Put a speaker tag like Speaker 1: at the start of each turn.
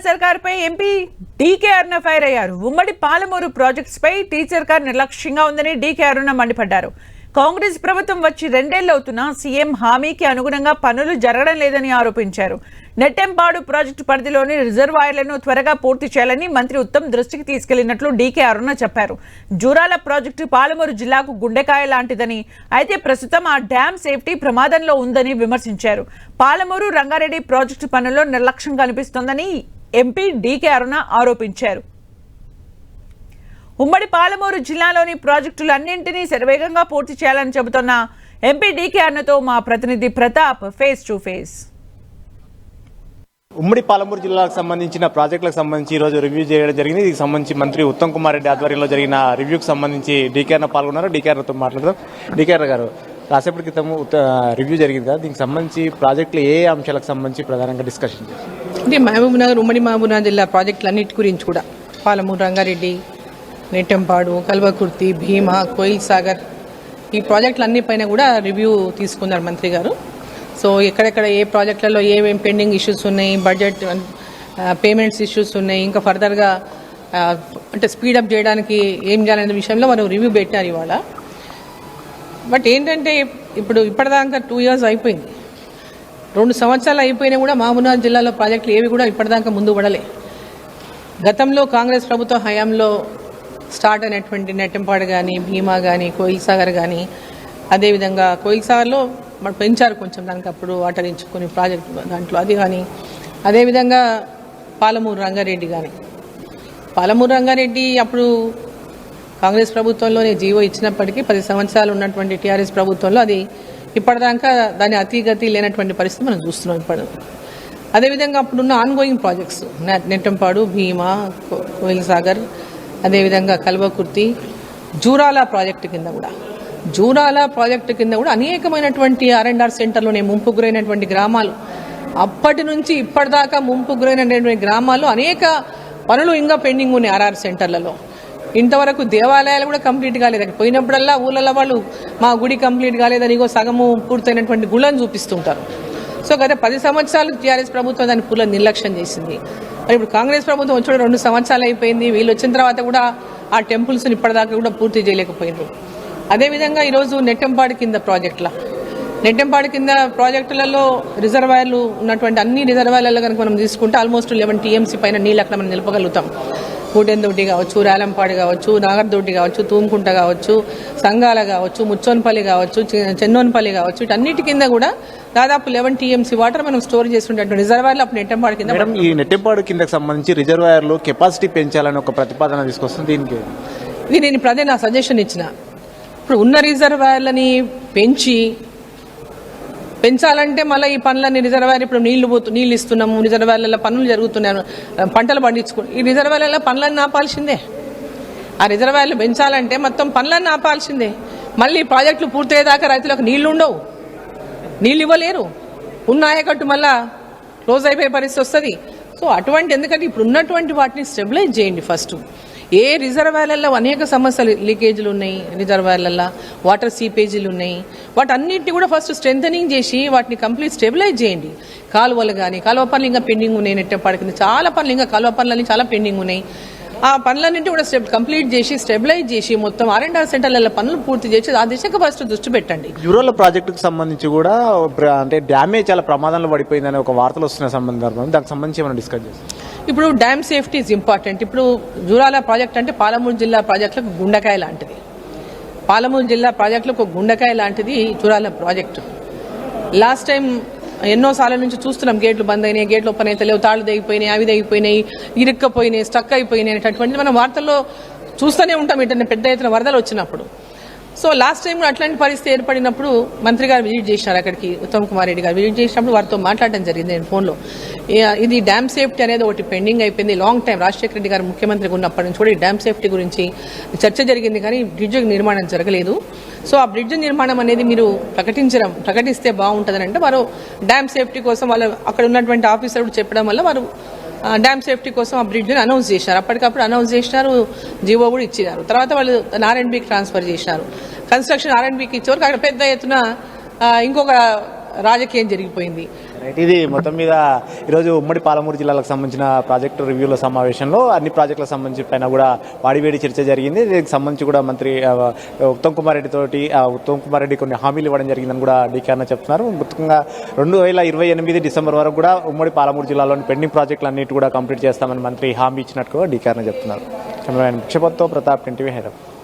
Speaker 1: సర్కార్పై MP DK అరుణ fire అయ్యారు. ఉమ్మడి Palamuru projects పై tea సర్కార్ నిర్లక్ష్యంగా ఉందని డీకే అరుణ మండిపడ్డారు. కాంగ్రెస్ ప్రభుత్వం వచ్చి 2 ఏళ్లు అవుతున్నా సీఎం హామీకి అనుగుణంగా పనులు జరగడం లేదని ఆరోపించారు. నెట్టెంపాడు ప్రాజెక్టు పరిధిలోని రిజర్వాయర్లను త్వరగా పూర్తి చేయాలని మంత్రి ఉత్తమ్ దృష్టికి తీసుకెళ్లినట్లు డీకే అరుణ చెప్పారు. జూరాల ప్రాజెక్టు పాలమూరు జిల్లాకు గుండెకాయ లాంటిదని, అయితే ప్రస్తుతం ఆ డ్యామ్ సేఫ్టీ ప్రమాదంలో ఉందని విమర్శించారు. పాలమూరు రంగారెడ్డి ప్రాజెక్టు పనుల్లో నిర్లక్ష్యం కనిపిస్తోందని ఎంపీ డీకే అరుణ ఆరోపించారు. ఉమ్మడి పాలమూరు జిల్లాలోని ప్రాజెక్టులన్నింటినీ శరవేగంగా పూర్తి చేయాలని చెబుతున్న ఎంపీ డీకే అరుణతో మా ప్రతినిధి ప్రతాప్ ఫేస్ టు ఫేస్.
Speaker 2: ఉమ్మడి పాలమూరు జిల్లాకు సంబంధించిన ప్రాజెక్టులకు సంబంధించి ఈరోజు రివ్యూ చేయడం జరిగింది. దీనికి సంబంధించి మంత్రి ఉత్తమ్ కుమార్ రెడ్డి ఆధ్వర్యంలో జరిగిన రివ్యూకి సంబంధించి డీకే అరుణ పాల్గొన్నారు. డీకే అరుణతో మాట్లాడదాం. డీకే అరుణ గారు, కాసేపటి క్రితం రివ్యూ జరిగింది కదా, దీనికి సంబంధించి ప్రాజెక్టులు ఏ అంశాలకు సంబంధించి ప్రధానంగా డిస్కషన్ చేశారు?
Speaker 3: అంటే మహబూబ్నగర్, ఉమ్మడి మహబూబ్నగర్ జిల్లా ప్రాజెక్టులన్నిటి గురించి కూడా పాలమూరు రంగారెడ్డి, నెట్టెంపాడు, కల్వకుర్తి, భీమా, కోయిల్ సాగర్ ఈ ప్రాజెక్టులన్నిపైన కూడా రివ్యూ తీసుకున్నారు మంత్రి గారు. సో ఎక్కడెక్కడ ఏ ప్రాజెక్టులలో ఏమేమి పెండింగ్ ఇష్యూస్ ఉన్నాయి, బడ్జెట్ పేమెంట్స్ ఇష్యూస్ ఉన్నాయి, ఇంకా ఫర్దర్గా అంటే స్పీడప్ చేయడానికి ఏం చేయాలనే విషయంలో మనం రివ్యూ పెట్టారు ఇవాళ. బట్ ఏంటంటే ఇప్పటిదాకా 2 years అయిపోయింది. 2 సంవత్సరాలు అయిపోయినా కూడా మహబూబ్నగర్ జిల్లాలో ప్రాజెక్టులు ఏవి కూడా ఇప్పటిదాకా ముందు పడలే. గతంలో కాంగ్రెస్ ప్రభుత్వ హయాంలో స్టార్ట్ అయినటువంటి నెట్టెంపాడు కానీ, భీమా కానీ, కోయిల్ సాగర్ కానీ, అదేవిధంగా కోయిల్ సాగర్లో మనం పెంచారు కొంచెం, దానికి అప్పుడు వాటర్ ఇచ్చుకొని ప్రాజెక్టు దాంట్లో అది కానీ, అదేవిధంగా పాలమూరు రంగారెడ్డి కానీ. పాలమూరు రంగారెడ్డి అప్పుడు కాంగ్రెస్ ప్రభుత్వంలోనే జీవో ఇచ్చినప్పటికీ 10 సంవత్సరాలు ఉన్నటువంటి టీఆర్ఎస్ ప్రభుత్వంలో అది ఇప్పటిదాకా దాని అతిగతి లేనటువంటి పరిస్థితి మనం చూస్తున్నాం ఇప్పుడు. అదేవిధంగా అప్పుడున్న ఆన్గోయింగ్ ప్రాజెక్ట్స్ నెట్టెంపాడు, భీమా, కోయిల్ సాగర్, అదేవిధంగా కల్వకుర్తి, జూరాల ప్రాజెక్టు కింద కూడా అనేకమైనటువంటి R&R సెంటర్లోనే ముంపు గురైనటువంటి గ్రామాలు, అప్పటి నుంచి ఇప్పటిదాకా ముంపు గురైనటువంటి గ్రామాలు అనేక పనులు ఇంకా పెండింగ్ ఉన్నాయి. RR సెంటర్లలో ఇంతవరకు దేవాలయాలు కూడా కంప్లీట్ కాలేదు. పోయినప్పుడల్లా ఊళ్ళలో వాళ్ళు మా గుడి కంప్లీట్ కాలేదని ఇగో సగము పూర్తయినటువంటి గుళ్ళను చూపిస్తుంటారు. సో గత 10 సంవత్సరాలు టీఆర్ఎస్ ప్రభుత్వం దాని పూర్తిగా నిర్లక్ష్యం చేసింది. మరి ఇప్పుడు కాంగ్రెస్ ప్రభుత్వం వచ్చి 2 సంవత్సరాలు అయిపోయింది. వీళ్ళు వచ్చిన తర్వాత కూడా ఆ టెంపుల్స్ని ఇప్పటిదాకా కూడా పూర్తి చేయలేకపోయినారు. అదేవిధంగా ఈరోజు నెట్టెంపాడు కింద ప్రాజెక్టులలో రిజర్వాయర్లు ఉన్నటువంటి అన్ని రిజర్వాయర్లలో కనుక మనం తీసుకుంటే ఆల్మోస్ట్ 11 TMC పైన నీళ్ళు అక్కడ మనం నిలపగలుగుతాం. కూటెందొడ్డి కావచ్చు, రాలంపాడు కావచ్చు, నాగర్దొడ్డి కావచ్చు, తూముకుంట కావచ్చు, సంగాల కావచ్చు, ముచ్చోన్పల్లి కావచ్చు, చెన్నోన్పల్లి కావచ్చు, వీటన్నిటి కింద కూడా దాదాపు 11 TMC వాటర్ మనం స్టోర్ చేస్తుంటే రిజర్వాయర్లు అప్పుడు నెట్టెంపాడు కింద.
Speaker 2: ఈ నెట్టెంపాడు కిందకి సంబంధించి రిజర్వాయర్లు కెపాసిటీ పెంచాలని ఒక ప్రతిపాదన తీసుకొస్తుంది. దీనికి
Speaker 3: నేను ఇప్పుడు అదే నా సజెషన్ ఇచ్చిన. ఇప్పుడు ఉన్న రిజర్వాయర్లని పెంచాలంటే మళ్ళీ ఈ పనులన్నీ రిజర్వాయర్ ఇప్పుడు నీళ్లు ఇస్తున్నాము, రిజర్వాయర్లలో పనులు జరుగుతున్నాయి, పంటలు పండించుకుని ఈ రిజర్వాయర్లలో పనులన్నీ ఆపాల్సిందే. ఆ రిజర్వాయర్లు పెంచాలంటే మొత్తం పనులన్నీ ఆపాల్సిందే. మళ్ళీ ప్రాజెక్టులు పూర్తయ్యేదాకా రైతులకు నీళ్లు ఇవ్వలేరు. ఉన్న ఆయకట్టు మళ్ళా క్లోజ్ అయిపోయే పరిస్థితి వస్తుంది. సో అటువంటి, ఎందుకంటే ఇప్పుడు ఉన్నటువంటి వాటిని స్టెబిలైజ్ చేయండి ఫస్ట్. ఏ రిజర్వాయర్లలో అనేక సమస్యలు, లీకేజీలు ఉన్నాయి, రిజర్వాయర్లలో వాటర్ సీపేజీలు ఉన్నాయి, వాటన్నిటిని కూడా ఫస్ట్ స్ట్రెంథనింగ్ చేసి వాటిని కంప్లీట్ స్టెబిలైజ్ చేయండి. కాలువలు కానీ, కాలువ పనులు ఇంకా పెండింగ్ ఉన్నాయి. నెట్టెంపాడు కింద చాలా పనులు ఇంకా కాలువ పనులన్నీ చాలా పెండింగ్ ఉన్నాయి. ఆ పనులన్నింటి కూడా కంప్లీట్ చేసి స్టెబిలైజ్ చేసి మొత్తం R&R సెంటర్లలో పనులు పూర్తి చేసి ఆ దిశగా ఫస్ట్ దృష్టి పెట్టండి.
Speaker 2: జూరాల ప్రాజెక్టుకు సంబంధించి కూడా అంటే డ్యామే చాలా ప్రమాదంలో పడిపోయిందని ఒక వార్తలు వస్తున్న సందర్భంలో దానికి సంబంధించి మనం డిస్కస్ చేస్తాం.
Speaker 3: ఇప్పుడు డ్యామ్ సేఫ్టీ ఈజ్ ఇంపార్టెంట్. ఇప్పుడు జూరాల ప్రాజెక్ట్ అంటే పాలమూరు జిల్లా ప్రాజెక్టులకు గుండెకాయ లాంటిది. పాలమూరు జిల్లా ప్రాజెక్టులకు గుండెకాయ లాంటిది జూరాల ప్రాజెక్టు. లాస్ట్ టైం ఎన్నోసార్ల నుంచి చూస్తున్నాం, గేట్లు బంద్ అయినాయి, గేట్లు ఓపెన్ అయితే లేవు, తాళ్ళు తెగిపోయినాయి, అవి తెగిపోయినాయి, ఇరుక్కపోయినాయి, స్టక్ అయిపోయినాయి అనేటటువంటిది మనం వార్తల్లో చూస్తూనే ఉంటాం. ఇట్లా పెద్ద ఎత్తున వరదలు వచ్చినప్పుడు. సో లాస్ట్ టైం అట్లాంటి పరిస్థితి ఏర్పడినప్పుడు మంత్రి గారు విజిట్ చేసినారు అక్కడికి, ఉత్తమ్ కుమార్ రెడ్డి గారు విజిట్ చేసినప్పుడు వారితో మాట్లాడడం జరిగింది నేను ఫోన్లో. ఇది డ్యామ్ సేఫ్టీ అనేది ఒకటి పెండింగ్ అయిపోయింది లాంగ్ టైం. రాజశేఖర రెడ్డి గారు ముఖ్యమంత్రిగా ఉన్నప్పటి నుంచి కూడా ఈ డ్యామ్ సేఫ్టీ గురించి చర్చ జరిగింది, కానీ బ్రిడ్జ్ నిర్మాణం జరగలేదు. సో ఆ బ్రిడ్జ్ నిర్మాణం అనేది మీరు ప్రకటిస్తే బాగుంటుందని అంటే వారు డ్యామ్ సేఫ్టీ కోసం వాళ్ళు అక్కడ ఉన్నటువంటి ఆఫీసర్ చెప్పడం వల్ల వారు డ్యామ్ సేఫ్టీ కోసం ఆ బ్రిడ్జ్ని అనౌన్స్ చేశారు. అప్పటికప్పుడు అనౌన్స్ చేసినారు, జీవో కూడా ఇచ్చినారు. తర్వాత వాళ్ళు R&Bకి ట్రాన్స్ఫర్ చేసినారు. కన్స్ట్రక్షన్ R&Bకి ఇచ్చేవరకు అక్కడ పెద్ద ఎత్తున ఇంకొక రాజకీయం జరిగిపోయింది.
Speaker 2: రైట్, ఇది మొత్తం మీద ఈరోజు ఉమ్మడి పాలమూరు జిల్లాలకు సంబంధించిన ప్రాజెక్టు రివ్యూల సమావేశంలో అన్ని ప్రాజెక్టులకు సంబంధించి పైన కూడా వాడివేడి చర్చ జరిగింది. దీనికి సంబంధించి కూడా మంత్రి ఉత్తమ్ కుమార్ రెడ్డి తోటి ఉత్తమ్ కుమార్ రెడ్డి కొన్ని హామీలు ఇవ్వడం జరిగిందని కూడా డీకే అన్న చెప్తున్నారు. ముఖ్యంగా 2028 డిసెంబర్ వరకు కూడా ఉమ్మడి పాలమూరు జిల్లాలోని పెండింగ్ ప్రాజెక్టులు అన్నిటి కూడా కంప్లీట్ చేస్తామని మంత్రి హామీ ఇచ్చినట్టు డీకే అన్న చెప్తున్నారు. కెమెరామెన్ భిక్షపత్తో ప్రతాప్, ఎన్టీవీ, హైదరాబాద్.